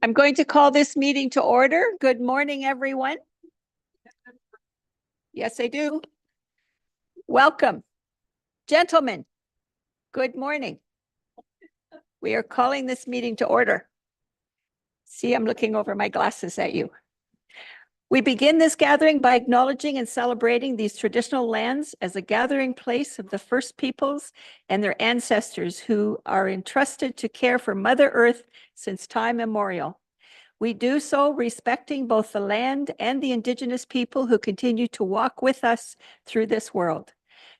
I'm going to call this meeting to order. Good morning, everyone. Yes, I do. Welcome. Gentlemen, good morning. We are calling this meeting to order. See, I'm looking over my glasses at you. We begin this gathering by acknowledging and celebrating these traditional lands as a gathering place of the First Peoples and their ancestors who are entrusted to care for Mother Earth since time immemorial. We do so respecting both the land and the Indigenous people who continue to walk with us through this world.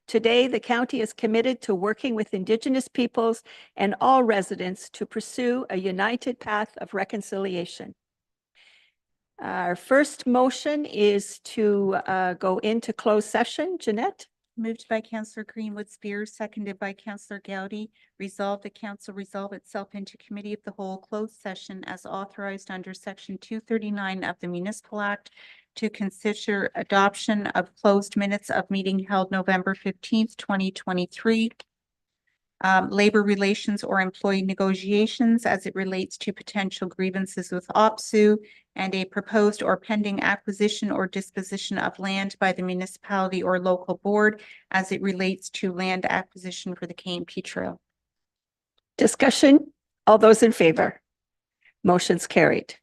Today, the county is committed to working with Indigenous peoples and all residents to pursue a united path of reconciliation. Our first motion is to go into closed session. Jeanette? Moved by Councillor Greenwood Spears, seconded by Councillor Gowdy. Resolved that council resolve itself into committee of the whole closed session as authorized under section 239 of the Municipal Act to consider adoption of closed minutes of meeting held November 15th, 2023. Labor relations or employee negotiations as it relates to potential grievances with OPSU and a proposed or pending acquisition or disposition of land by the municipality or local board as it relates to land acquisition for the KMP Trail. Discussion? All those in favor? Motion's carried.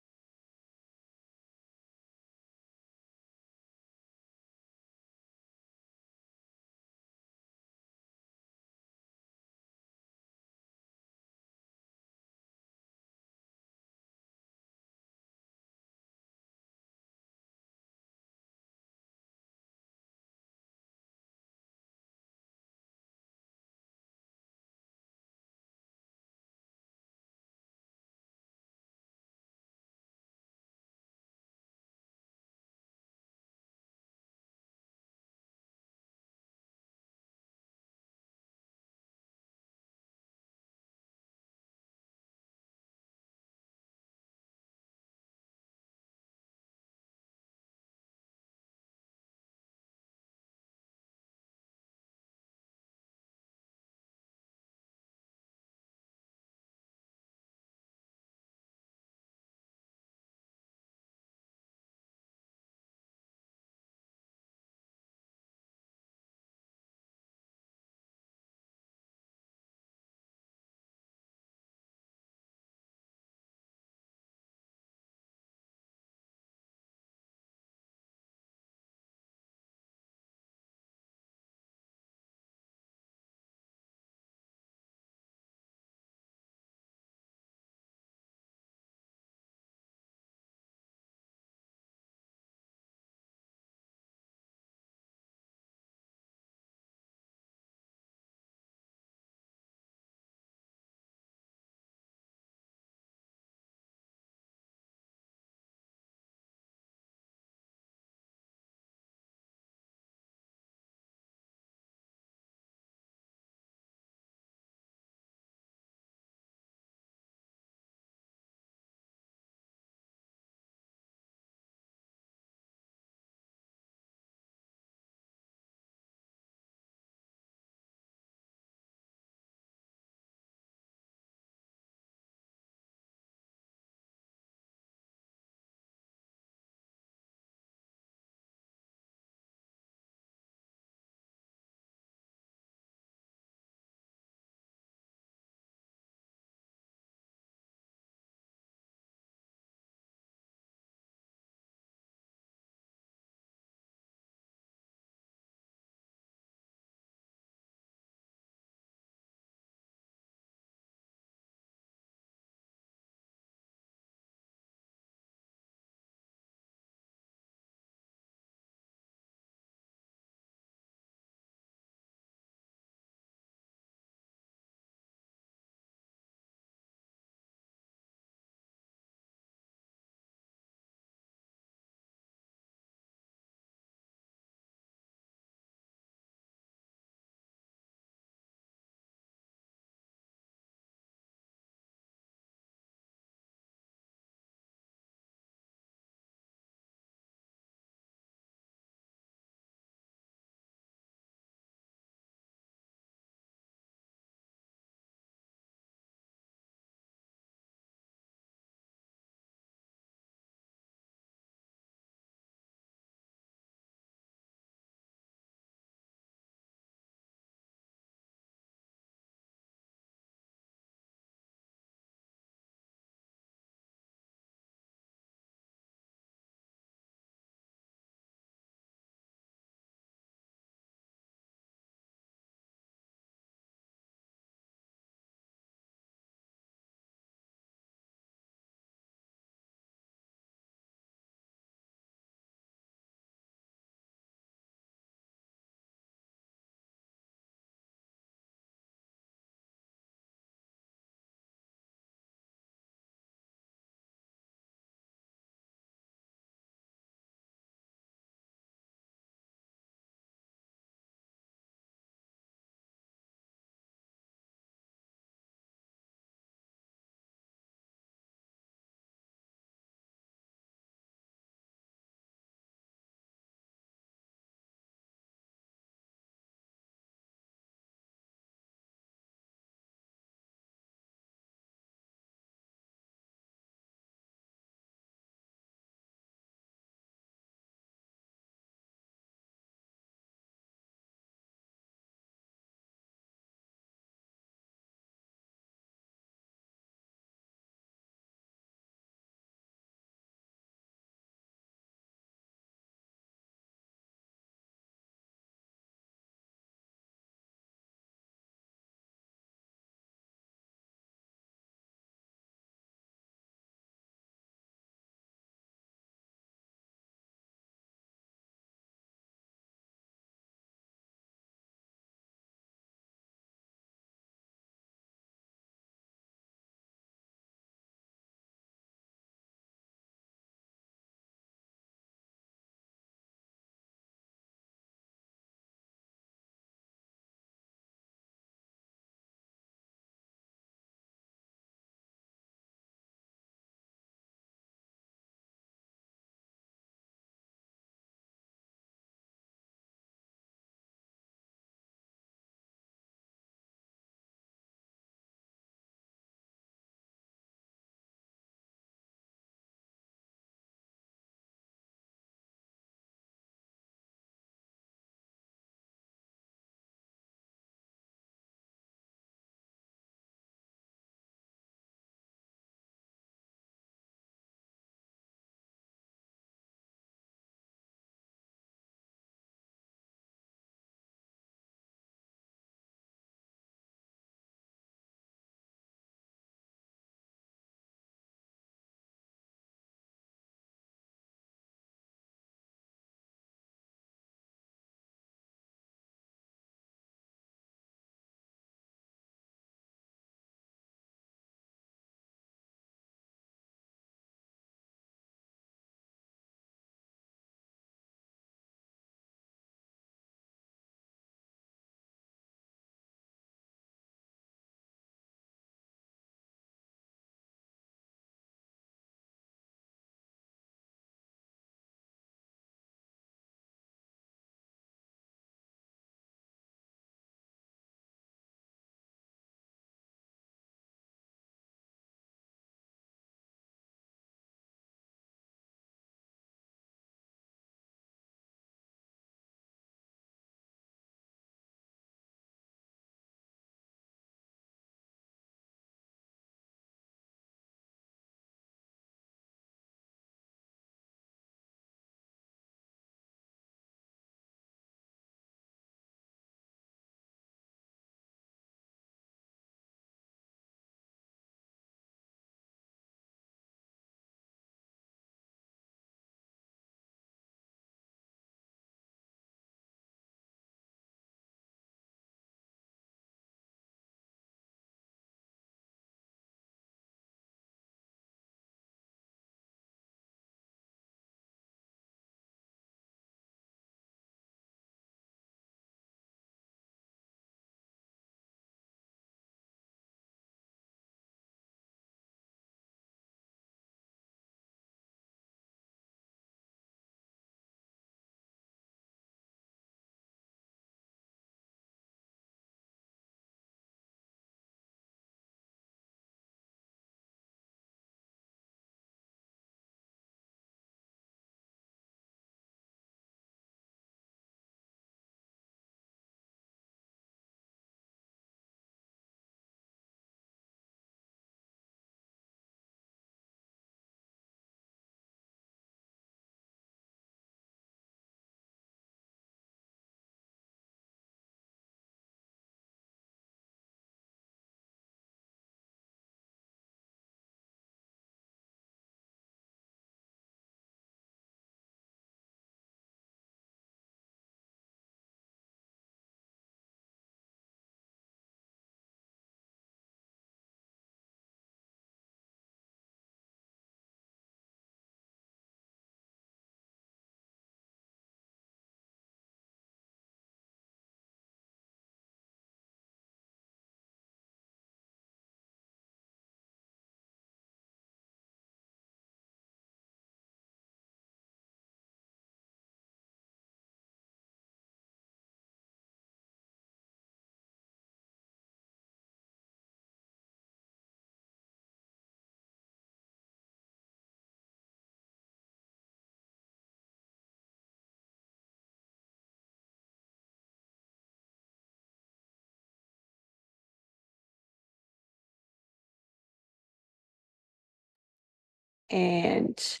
And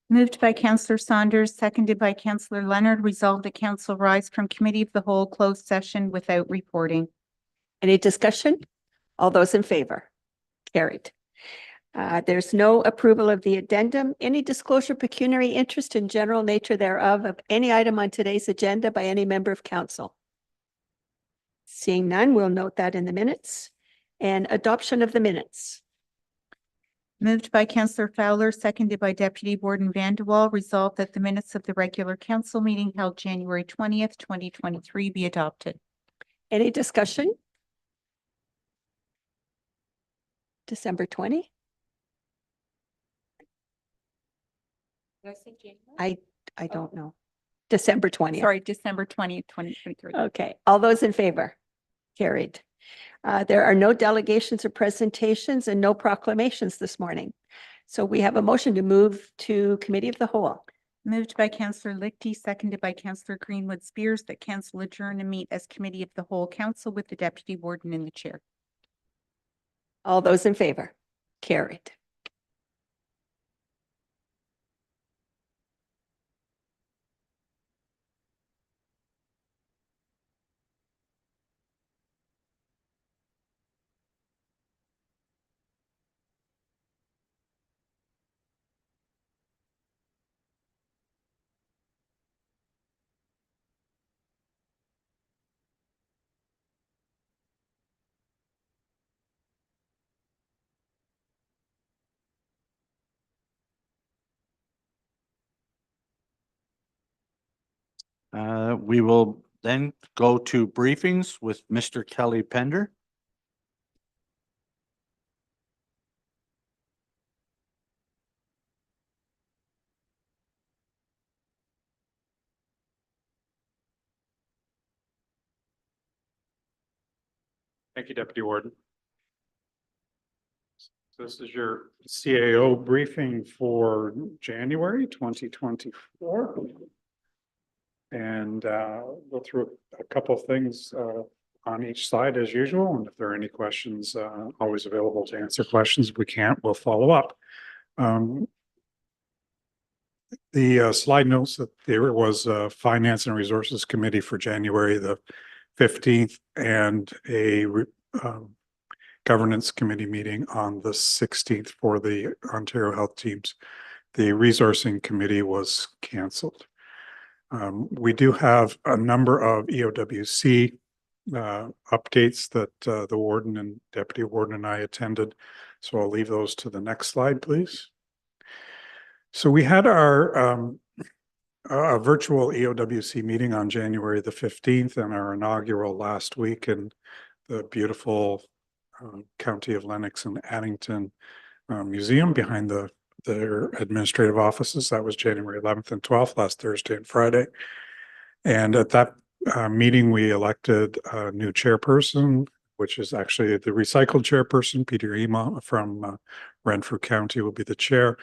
Moved by Counselor Saunders, seconded by Counselor Leonard, resolved that council rise from committee of the whole closed session without reporting. any discussion? All those in favor? Carried. There's no approval of the addendum. Any disclosure, pecuniary interest and general nature thereof of any item on today's agenda by any member of council? Seeing none, we'll note that in the minutes. And adoption of the minutes. Moved by Counselor Fowler, seconded by Deputy Warden Vandewaal, resolved that the minutes of the regular council meeting held January 20th, 2023 be adopted. Any discussion? December 20? I don't know. December 20th. Sorry, December 20th, 2023. Okay, all those in favor? Carried. There are no delegations or presentations and no proclamations this morning. So we have a motion to move to committee of the whole. Moved by Counselor Lichty, seconded by Counselor Greenwood Spears, that council adjourn and meet as committee of the whole council with the deputy warden in the chair. All those in favor? Carried. We will then go to briefings with Mr. Kelly Pender. Thank you, Deputy Warden. This is your CAO briefing for January 2024. And go through a couple of things on each slide as usual. And if there are any questions, always available to answer questions. If we can't, we'll follow up. The slide notes that there was a Finance and Resources Committee for January the 15th and a Governance Committee meeting on the 16th for the Ontario Health Teams. The Resourcing Committee was canceled. We do have a number of EOWC updates that the warden and deputy warden and I attended. So I'll leave those to the next slide, please. So we had our a virtual EOWC meeting on January the 15th and our inaugural last week in the beautiful County of Lennox and Addington Museum behind their administrative offices. That was January 11th and 12th, last Thursday and Friday. And at that meeting, we elected a new chairperson, which is actually the recycled chairperson. Peter Ema from Renfrew County will be the chair.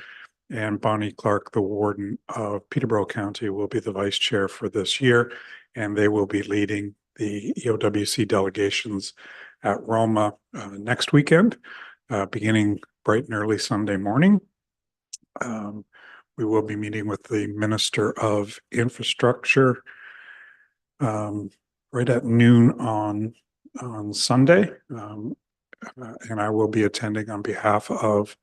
And Bonnie Clark, the warden of Peterborough County, will be the vice chair for this year. And they will be leading the EOWC delegations at Roma next weekend, beginning bright and early Sunday morning. We will be meeting with the Minister of Infrastructure right at noon on Sunday. And I will be attending on behalf of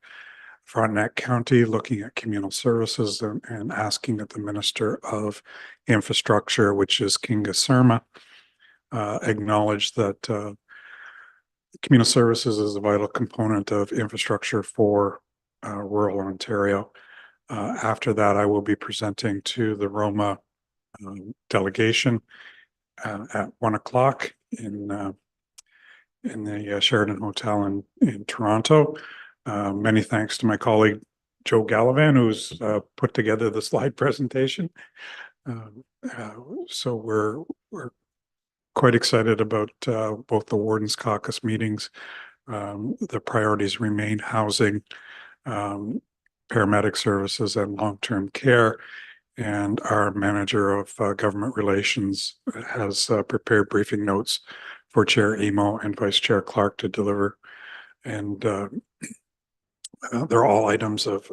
Frontenac County, looking at communal services and asking that the Minister of Infrastructure, which is Kinga Surma, acknowledge that communal services is a vital component of infrastructure for rural Ontario. After that, I will be presenting to the Roma delegation at 1 o'clock in the Sheraton Hotel in Toronto. Many thanks to my colleague Joe Gallivan, who's put together the slide presentation. So we're quite excited about both the Warden's Caucus meetings. The priorities remain housing, paramedic services, and long-term care. And our manager of government relations has prepared briefing notes for Chair Emo and Vice Chair Clark to deliver. And they're all items of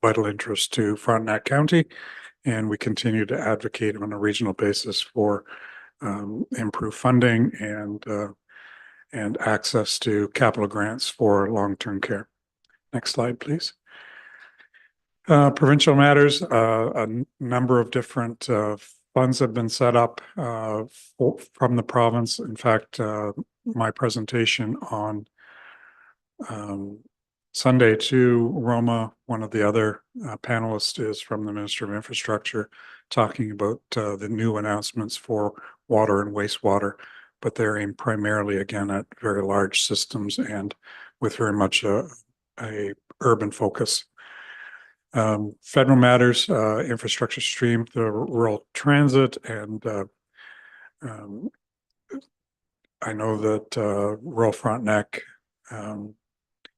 vital interest to Frontenac County. And we continue to advocate on a regional basis for improved funding and access to capital grants for long-term care. Next slide, please. Provincial matters, number of different funds have been set up from the province. In fact, my presentation on Sunday to Roma, one of the other panelists is from the Minister of Infrastructure, talking about the new announcements for water and wastewater, but they're aimed primarily again at very large systems and with very much a urban focus. Federal matters, infrastructure stream, the rural transit, and I know that rural Frontenac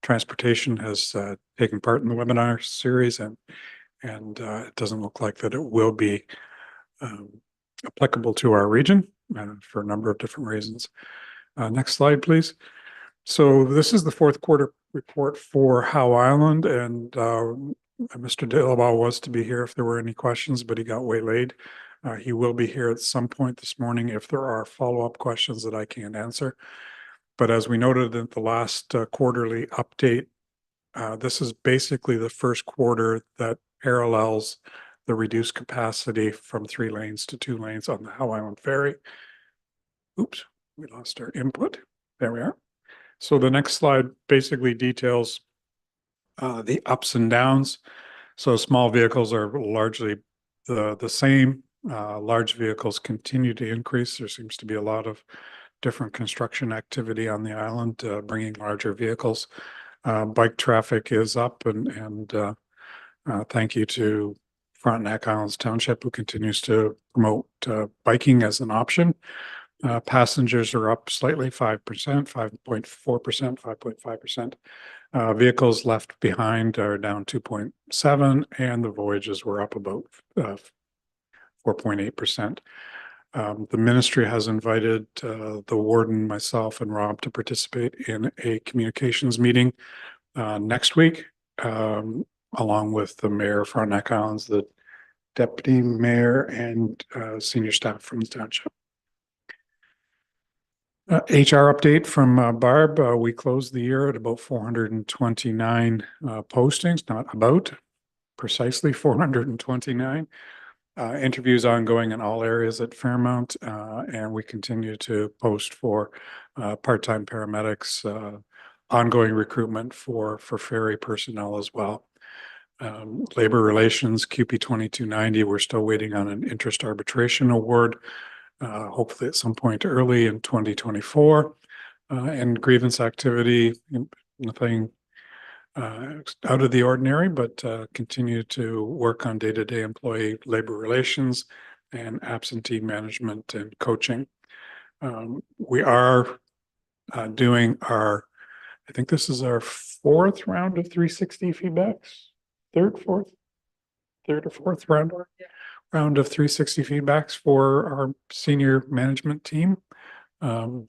transportation has taken part in the webinar series, and it doesn't look like that it will be applicable to our region for a number of different reasons. Next slide, please. So this is the fourth quarter report for Howe Island, and Mr. Dillabaugh was to be here if there were any questions, but he got waylaid. He will be here at some point this morning if there are follow-up questions that I can't answer. But as we noted in the last quarterly update, this is basically the first quarter that parallels the reduced capacity from 3 lanes to 2 lanes on the Howe Island Ferry. Oops, we lost our input. There we are. So the next slide basically details the ups and downs. So small vehicles are largely the same. Large vehicles continue to increase. There seems to be a lot of different construction activity on the island, bringing larger vehicles. Bike traffic is up, and thank you to Frontenac Islands Township, who continues to promote biking as an option. Passengers are up slightly, 5%, 5.4%, 5.5%. Vehicles left behind are down 2.7%, and the voyages were up about 4.8%. The ministry has invited the warden, myself, and Rob to participate in a communications meeting next week, along with the mayor of Frontenac Islands, the deputy mayor, and senior staff from the township. HR update from Barb. We closed the year at about 429 postings, not about, precisely 429. Interviews ongoing in all areas at Fairmount, and we continue to post for part-time paramedics, ongoing recruitment for ferry personnel as well. Labor relations, QP 2290, we're still waiting on an interest arbitration award, hopefully at some point early in 2024. And grievance activity, nothing out of the ordinary, but continue to work on day-to-day employee labor relations and absentee management and coaching. We are doing I think this is our 4th round of 360 feedbacks, third or fourth round of 360 feedbacks for our senior management team. And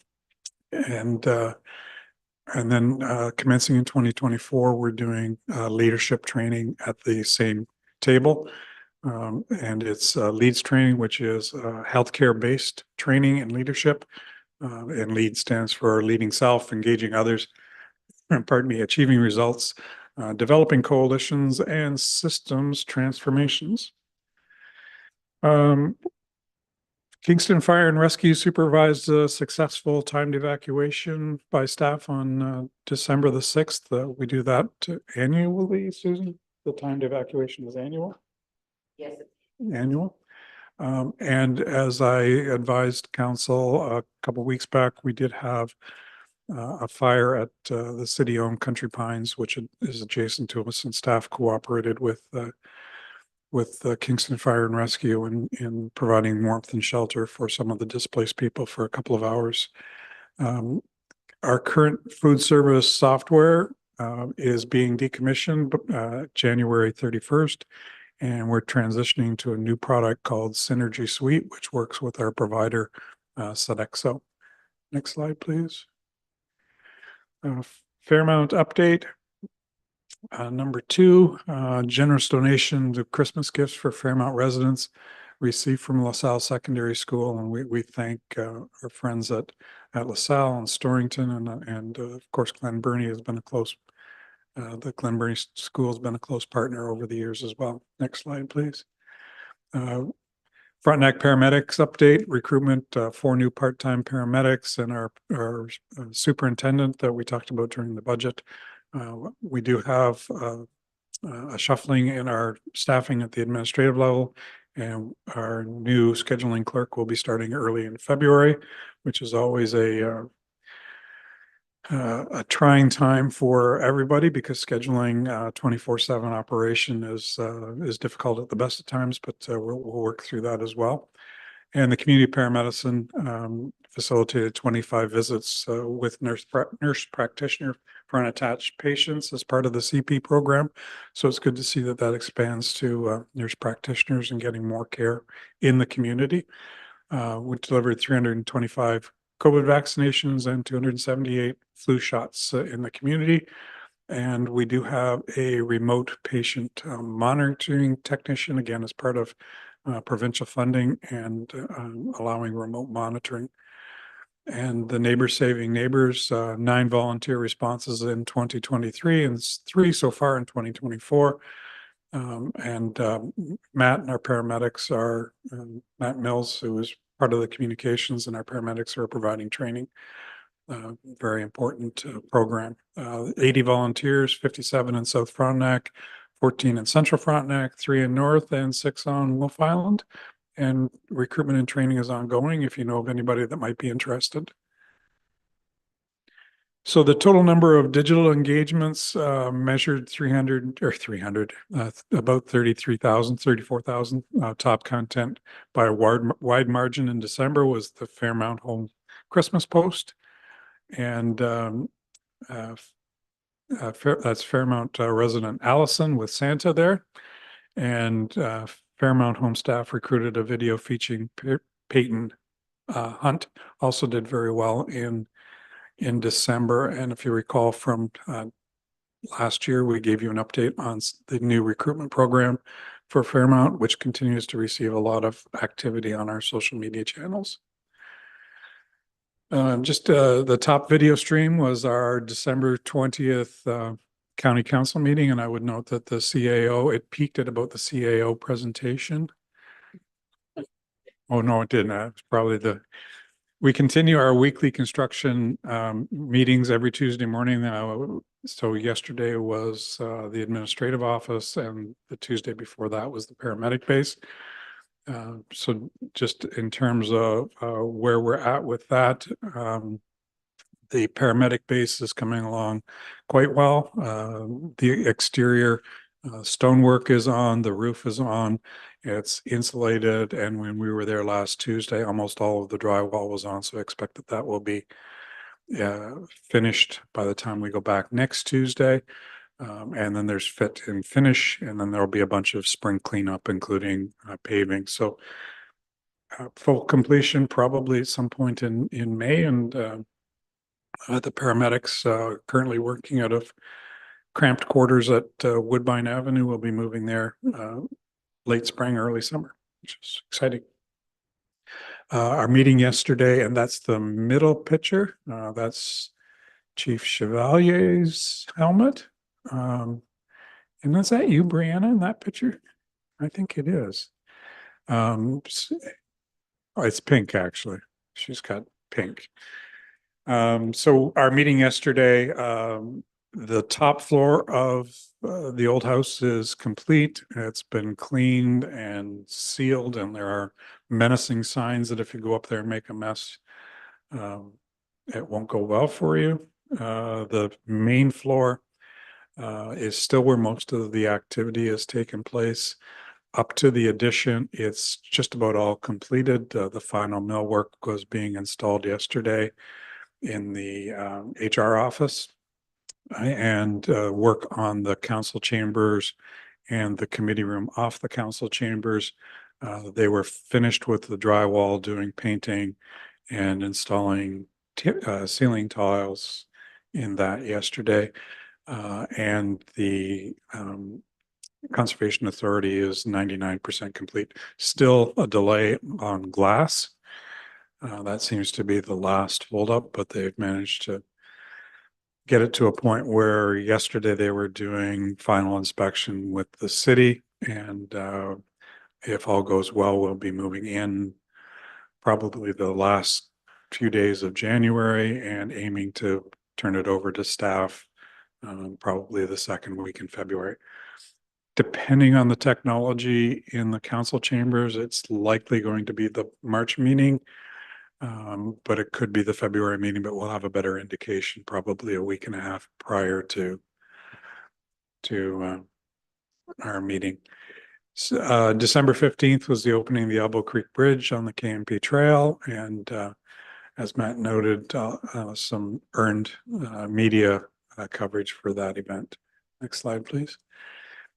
then commencing in 2024, we're doing leadership training at the same table. And it's LEADS training, which is healthcare-based training and leadership. And LEAD stands for leading self, engaging others, pardon me, achieving results, developing coalitions, and systems transformations. Kingston Fire and Rescue supervised a successful timed evacuation by staff on December the 6th. We do that annually, Susan? The timed evacuation is annual? Yes. Annual. And as I advised council a couple of weeks back, we did have a fire at the city-owned Country Pines, which is adjacent to us, and staff cooperated with Kingston Fire and Rescue in providing warmth and shelter for some of the displaced people for a couple of hours. Our current food service software is being decommissioned January 31st, and we're transitioning to a new product called Synergy Suite, which works with our provider, Sodexo. Next slide, please. Fairmount update. Number two, generous donation of Christmas gifts for Fairmount residents received from LaSalle Secondary School. And we thank our friends at LaSalle and Storrington and of course, Glen Burnie has been a close, the Glen Burnie School has been a close partner over the years as well. Next slide, please. Frontenac paramedics update, recruitment, 4 new part-time paramedics and our superintendent that we talked about during the budget. We do have a shuffling in our staffing at the administrative level, and our new scheduling clerk will be starting early in February, which is always a trying time for everybody because scheduling 24/7 operation is difficult at the best of times, but we'll work through that as well. And the community paramedicine facilitated 25 visits with nurse practitioner for unattached patients as part of the CP program. So it's good to see that expands to nurse practitioners and getting more care in the community. We delivered 325 COVID vaccinations and 278 flu shots in the community. And we do have a remote patient monitoring technician, again, as part of provincial funding and allowing remote monitoring. And the Neighbors Saving Neighbors, 9 volunteer responses in 2023 and 3 so far in 2024. Matt and our paramedics are, Matt Mills, who is part of the communications, and our paramedics are providing training. Very important program. 80 volunteers, 57 in South Frontenac, 14 in Central Frontenac, 3 in North, and 6 on Wolf Island. And recruitment and training is ongoing if you know of anybody that might be interested. So the total number of digital engagements measured 300 about 33,000, 34,000 top content by a wide margin in December was the Fairmount Home Christmas post. And that's Fairmount resident Allison with Santa there. And Fairmount Home staff recruited a video featuring Peyton Hunt, also did very well in December. And if you recall from last year, we gave you an update on the new recruitment program for Fairmount, which continues to receive a lot of activity on our social media channels. The top video stream was our December 20th county council meeting. And I would note that the CAO, it peaked at about the CAO presentation. Oh, no, it didn't. It's probably we continue our weekly construction meetings every Tuesday morning. So yesterday was the administrative office, and the Tuesday before that was the paramedic base. So just in terms of where we're at with that, the paramedic base is coming along quite well. The exterior stonework is on, the roof is on, it's insulated. And when we were there last Tuesday, almost all of the drywall was on. So I expect that will be finished by the time we go back next Tuesday. And then there's fit and finish, and then there'll be a bunch of spring cleanup, including paving. So full completion probably at some point in May. And the paramedics currently working out of cramped quarters at Woodbine Avenue. Will be moving there late spring, early summer, which is exciting. Our meeting yesterday, and that's the middle picture. That's Chief Chevalier's helmet. And is that you, Brianna, in that picture? I think it is. It's pink, actually. She's got pink. So our meeting yesterday, the top floor of the old house is complete. It's been cleaned and sealed, and there are menacing signs that if you go up there and make a mess, it won't go well for you. The main floor is still where most of the activity has taken place. Up to the addition, it's just about all completed. The final millwork was being installed yesterday in the HR office, and work on the council chambers and the committee room off the council chambers. They were finished with the drywall, doing painting and installing ceiling tiles in that yesterday. And the Conservation Authority is 99% complete. Still a delay on glass. That seems to be the last holdup, but they've managed to get it to a point where yesterday they were doing final inspection with the city, and if all goes well, we'll be moving in probably the last few days of January and aiming to turn it over to staff probably the second week in February. Depending on the technology in the council chambers, it's likely going to be the March meeting. But it could be the February meeting, but we'll have a better indication probably a week and a half prior to our meeting. December 15th was the opening of the Elbow Creek Bridge on the KMP Trail, and as Matt noted, some earned media coverage for that event. Next slide, please.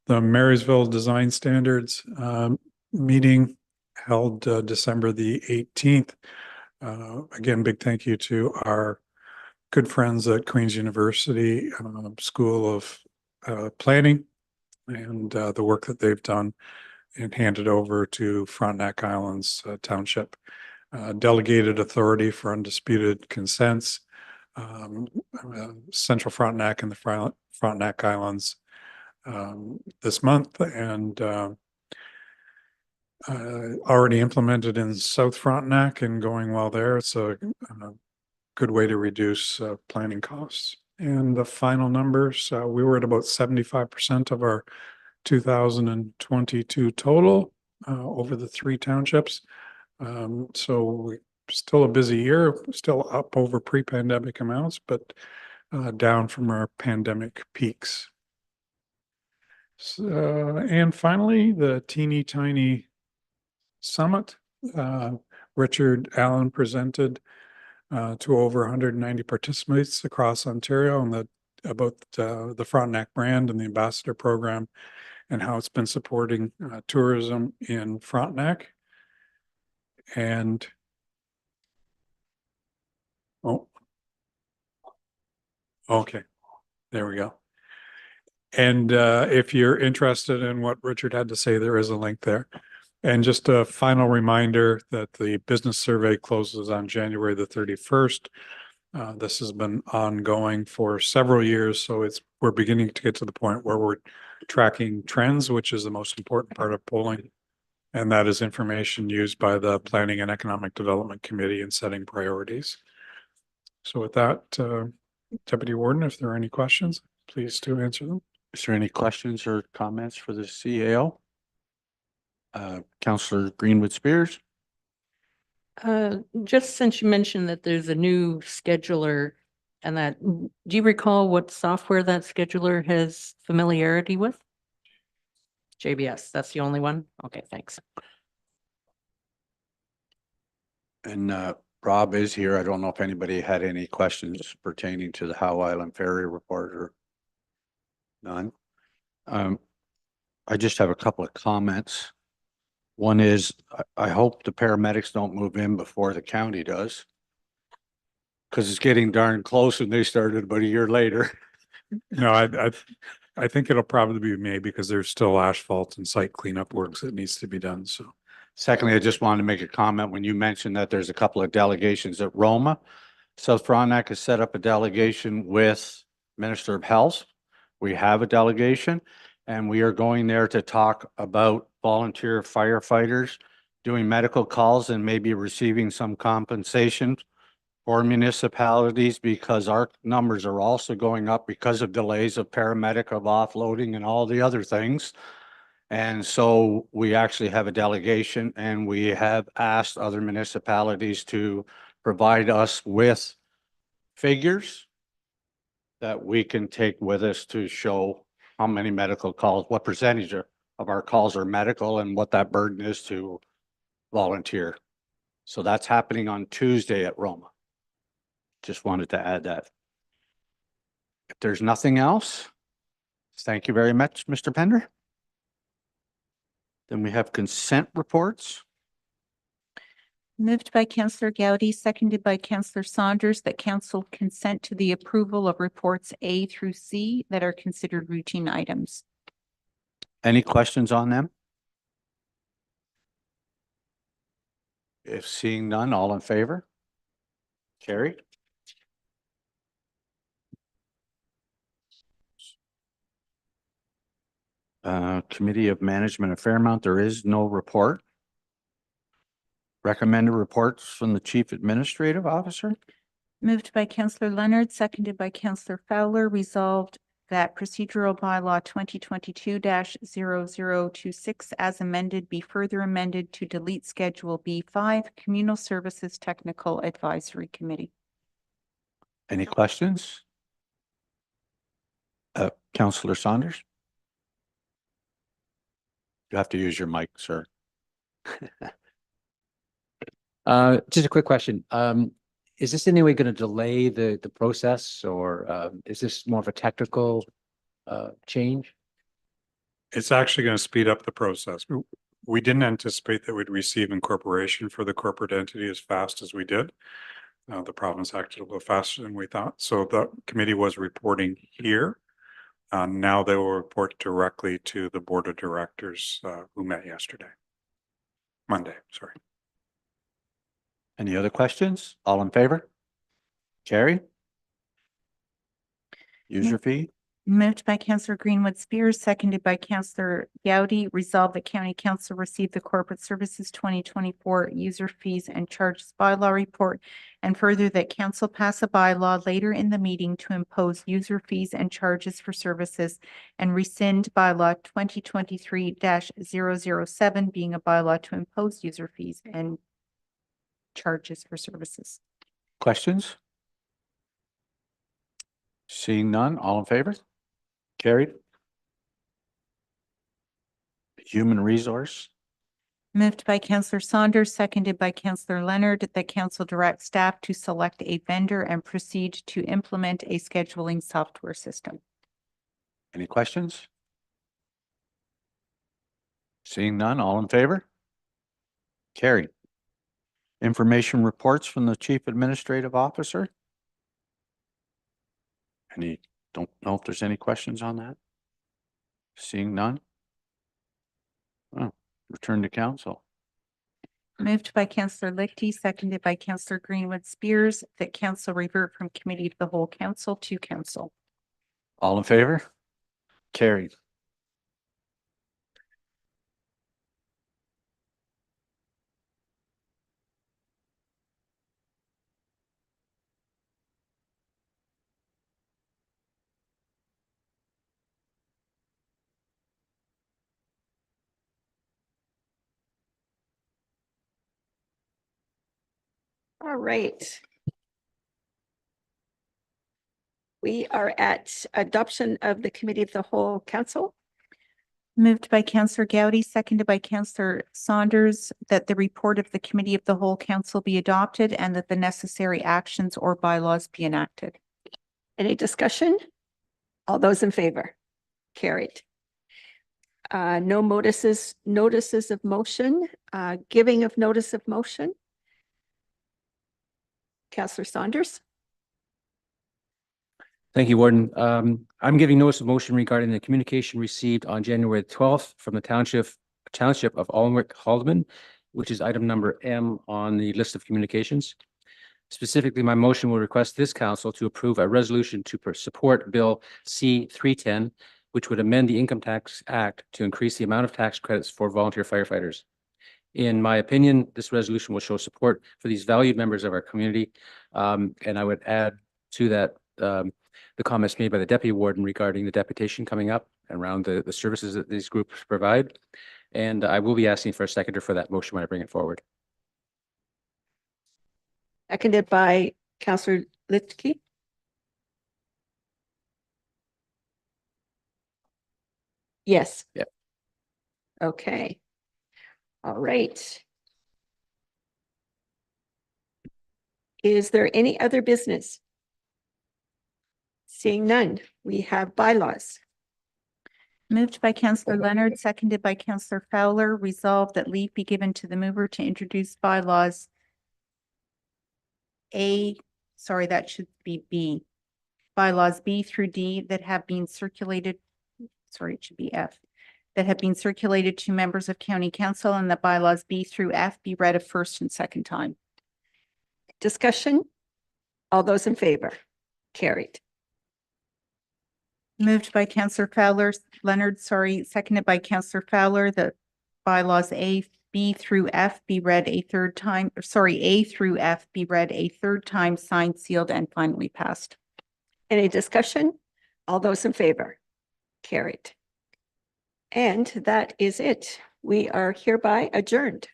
The Marysville Design Standards meeting held December the 18th. Again, big thank you to our good friends at Queen's University School of Planning and the work that they've done and handed over to Frontenac Islands Township. Delegated authority for undisputed consents, Central Frontenac and the Frontenac Islands this month, and already implemented in South Frontenac and going well there. It's a good way to reduce planning costs. And the final numbers, we were at about 75% of our 2022 total over the 3 townships. So still a busy year, still up over pre-pandemic amounts, but down from our pandemic peaks. And finally, the teeny tiny summit. Richard Allen presented to over 190 participants across Ontario on about the Frontenac brand and the ambassador program and how it's been supporting tourism in Frontenac. And okay, there we go. And if you're interested in what Richard had to say, there is a link there. And just a final reminder that the business survey closes on January the 31st. This has been ongoing for several years, so we're beginning to get to the point where we're tracking trends, which is the most important part of polling. And that is information used by the Planning and Economic Development Committee in setting priorities. So with that, Deputy Warden, if there are any questions, please do answer them. Is there any questions or comments for the CAO? Councillor Greenwood Spears. Just since you mentioned that there's a new scheduler and that, do you recall what software that scheduler has familiarity with? JBS, that's the only one? Okay, thanks. And Rob is here. I don't know if anybody had any questions pertaining to the Howe Island Ferry report or none. I just have a couple of comments. One is, I hope the paramedics don't move in before the county does. Because it's getting darn close and they started about a year later. No, I think it'll probably be May because there's still asphalt and site cleanup works that needs to be done, so. Secondly, I just wanted to make a comment when you mentioned that there's a couple of delegations at Roma. South Frontenac has set up a delegation with Minister of Health. We have a delegation and we are going there to talk about volunteer firefighters doing medical calls and maybe receiving some compensation for municipalities because our numbers are also going up because of delays of paramedic, of offloading and all the other things. And so we actually have a delegation and we have asked other municipalities to provide us with figures that we can take with us to show how many medical calls, what percentage of our calls are medical and what that burden is to volunteer. So that's happening on Tuesday at Roma. Just wanted to add that. If there's nothing else, thank you very much, Mr. Pender. Then we have consent reports. Moved by Counselor Gaudy, seconded by Counselor Saunders, that council consent to the approval of reports A through C that are considered routine items. Any questions on them? If seeing none, all in favor? Carried. Committee of Management of Fairmount, there is no report. Recommended reports from the Chief Administrative Officer. Moved by Counselor Leonard, seconded by Counselor Fowler, resolved that procedural bylaw 2022-0026 as amended be further amended to delete Schedule B5, Communal Services Technical Advisory Committee. Any questions? Counselor Saunders? You have to use your mic, sir. Just a quick question. Is this in any way going to delay the process, or is this more of a technical change? It's actually going to speed up the process. We didn't anticipate that we'd receive incorporation for the corporate entity as fast as we did. The province acted a little faster than we thought. So the committee was reporting here. Now they will report directly to the board of directors who met Monday, sorry. Any other questions? All in favor? Carried. User fee. Moved by Counselor Greenwood Spears, seconded by Counselor Gaudy, resolved that County Council receive the Corporate Services 2024 user fees and charges bylaw report, and further that council pass a bylaw later in the meeting to impose user fees and charges for services and rescind bylaw 2023-007 being a bylaw to impose user fees and charges for services. Questions? Seeing none, all in favor? Carried. Human resource. Moved by Counselor Saunders, seconded by Counselor Leonard, that council direct staff to select a vendor and proceed to implement a scheduling software system. Any questions? Seeing none, all in favor? Carried. Information reports from the Chief Administrative Officer. Don't know if there's any questions on that. Seeing none. Oh, return to council. Moved by Counselor Lichty, seconded by Counselor Greenwood Spears, that council revert from committee of the whole council to council. All in favor? Carried. All right. We are at adoption of the Committee of the Whole Council. Moved by Counselor Gaudy, seconded by Counselor Saunders, that the report of the committee of the whole council be adopted and that the necessary actions or bylaws be enacted. Any discussion? All those in favor? Carried. No notices of motion, giving of notice of motion. Counselor Saunders? Thank you, Warden. I'm giving notice of motion regarding the communication received on January 12th from the Township of Alnwick Haldeman, which is item number M on the list of communications. Specifically, my motion will request this council to approve a resolution to support Bill C-310, which would amend the Income Tax Act to increase the amount of tax credits for volunteer firefighters. In my opinion, this resolution will show support for these valued members of our community. And I would add to that the comments made by the deputy warden regarding the deputation coming up around the services that these groups provide. And I will be asking for a seconder for that motion when I bring it forward. Seconded by Counselor Lichty. Yes. Yep. Okay. All right. Is there any other business? Seeing none, we have bylaws. Moved by Counselor Leonard, seconded by Counselor Fowler, resolved that leave be given to the mover to introduce bylaws that should be B. Bylaws B through D that have been circulated, it should be F, that have been circulated to members of county council, and the bylaws B through F be read a first and second time. Discussion? All those in favor? Carried. Moved by Councillor Fowler, seconded by Councillor Fowler, the bylaws A, B through F be read a third time, A through F be read a third time, signed, sealed, and finally passed. Any discussion? All those in favor? Carried. And that is it. We are hereby adjourned.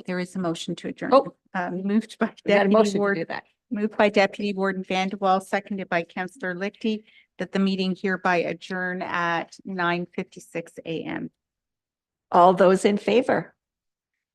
There is a motion to adjourn. Oh. Moved by We got a Deputy motion to do Warden, that. moved by Deputy Warden Vanderwall, seconded by Councillor Lichty, that the meeting hereby adjourn at 9:56 a.m. All those in favor?